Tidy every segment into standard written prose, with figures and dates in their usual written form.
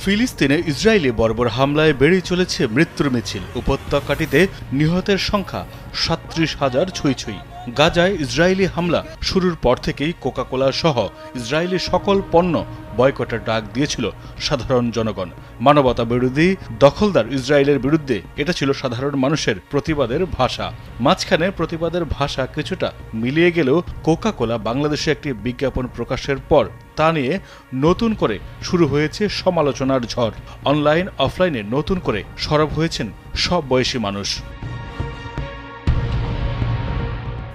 ফিলিস্তিনে ইসরায়েলি বর্বর হামলায় বেড়ে চলেছে মৃত্যুর মিছিল। উপত্যকাটিতে নিহতের সংখ্যা ৩৭,০০০ ছুঁই। গাজায় ইসরায়েলি হামলা শুরুর পর থেকেই কোকাকোলা সহ ইসরায়েলি সকল পণ্য বয়কটের ডাক দিয়েছিল সাধারণ জনগণ। মানবতা বিরোধী দখলদার ইসরায়েলের বিরুদ্ধে এটা ছিল সাধারণ মানুষের প্রতিবাদের ভাষা। মাঝখানে প্রতিবাদের ভাষা কিছুটা মিলিয়ে গেলেও কোকাকোলা বাংলাদেশে একটি বিজ্ঞাপন প্রকাশের পর তা নিয়ে নতুন করে শুরু হয়েছে সমালোচনার ঝড়। অনলাইন অফলাইনে নতুন করে সরব হয়েছেন সব বয়সী মানুষ।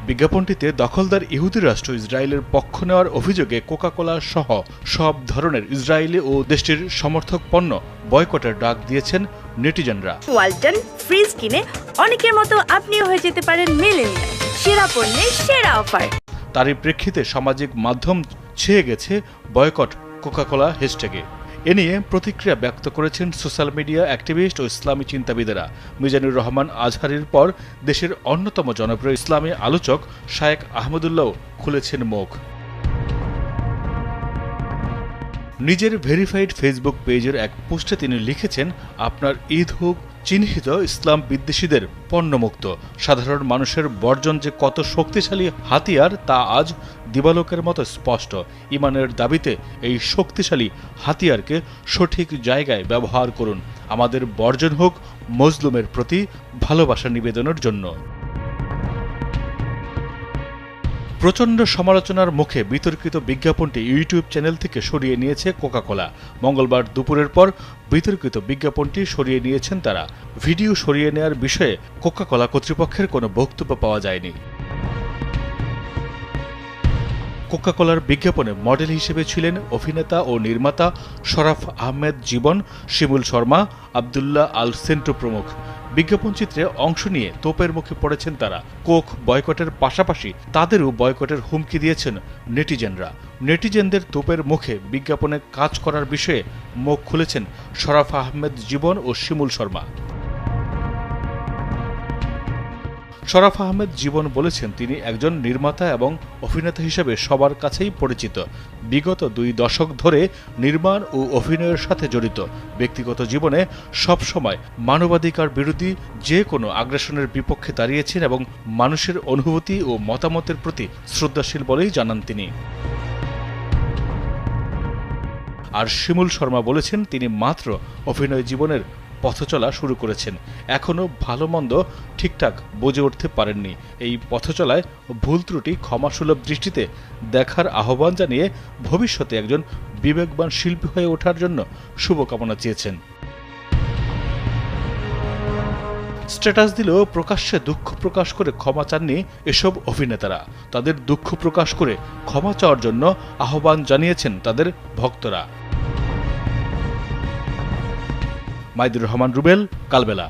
বিজ্ঞাপনটিতে দখলদার ইহুদি রাষ্ট্র ইসরায়েলের পক্ষ নেওয়ার অভিযোগে কোকাকোলা সহ সব ধরনের ইসরায়েলি ও দেশটির সমর্থক পণ্য বয়কটের ডাক দিয়েছেন নেটিজেনরা। ওয়ালটন ফ্রিজ কিনে অনেকের মতো আপনিও হয়ে যেতে পারেন মিলেনিয়াল, সেরা পণ্যের সেরা অফার। তারই প্রেক্ষিতে সামাজিক মাধ্যম ছেয়ে গেছে বয়কট কোকাকোলা হ্যাশট্যাগে। এ নিয়ে প্রতিক্রিয়া ব্যক্ত করেছেন সোশ্যাল মিডিয়া অ্যাক্টিভিস্ট ও ইসলামী চিন্তাবিদেরা। মিজানুর রহমান আজহারীর পর দেশের অন্যতম জনপ্রিয় ইসলামী আলোচক শায়েখ আহমদুল্লাহ খুলেছেন মুখ। নিজের ভেরিফাইড ফেসবুক পেজের এক পোস্টে তিনি লিখেছেন, আপনার ঈদ হোক চিহ্নিত ইসলাম বিদ্বেষীদের পণ্যমুক্ত। সাধারণ মানুষের বর্জন যে কত শক্তিশালী হাতিয়ার তা আজ দিবালোকের মতো স্পষ্ট। ইমানের দাবিতে এই শক্তিশালী হাতিয়ারকে সঠিক জায়গায় ব্যবহার করুন। আমাদের বর্জন হোক মজলুমের প্রতি ভালোবাসা নিবেদনের জন্য। প্রচণ্ড সমালোচনার মুখে বিতর্কিত বিজ্ঞাপনটি ইউটিউব চ্যানেল থেকে সরিয়ে নিয়েছে কোকাকোলা। মঙ্গলবার দুপুরের পর বিতর্কিত বিজ্ঞাপনটি সরিয়ে নিয়েছেন তারা। ভিডিও সরিয়ে নেওয়ার বিষয়ে কোকাকোলা কর্তৃপক্ষের কোনো বক্তব্য পাওয়া যায়নি। কোকাকোলার বিজ্ঞাপনে মডেল হিসেবে ছিলেন অভিনেতা ও নির্মাতা শরাফ আহমেদ জীবন, শিমুল শর্মা, আবদুল্লাহ আল সেন্টু প্রমুখ। বিজ্ঞাপন চিত্রে অংশ নিয়ে তোপের মুখে পড়েছেন তারা। কোক বয়কটের পাশাপাশি তাদেরও বয়কটের হুমকি দিয়েছেন নেটিজেনরা। নেটিজেনদের তোপের মুখে বিজ্ঞাপনে কাজ করার বিষয়ে মুখ খুলেছেন শরাফ আহমেদ জীবন ও শিমুল শর্মা। শরাফ আহমেদ জীবন বলেছেন, তিনি একজন নির্মাতা এবং অভিনেতা হিসেবে সবার কাছেই পরিচিত। বিগত 2 দশক ধরে নির্মাণ ও অভিনয়ের সাথে জড়িত। ব্যক্তিগত জীবনে সবসময় মানবাধিকার বিরোধী যে কোনো আগ্রাসনের বিপক্ষে দাঁড়িয়েছেন এবং মানুষের অনুভূতি ও মতামতের প্রতি শ্রদ্ধাশীল বলেই জানান তিনি। আর শিমুল শর্মা বলেছেন, তিনি মাত্র অভিনয় জীবনের পথচলা শুরু করেছেন, এখনও ভালো মন্দ ঠিকঠাক বুঝে উঠতে পারেননি। এই পথচলায় ভুল ত্রুটি ক্ষমাসুলভ দৃষ্টিতে দেখার আহ্বান জানিয়ে ভবিষ্যতে একজন বিবেকবান শিল্পী হয়ে ওঠার জন্য শুভকামনা চেয়েছেন। স্ট্যাটাস দিলেও প্রকাশ্যে দুঃখ প্রকাশ করে ক্ষমা চাননি এসব অভিনেতারা। তাদের দুঃখ প্রকাশ করে ক্ষমা চাওয়ার জন্য আহ্বান জানিয়েছেন তাদের ভক্তরা। মাইদুর রহমান রুবেল, কালবেলা।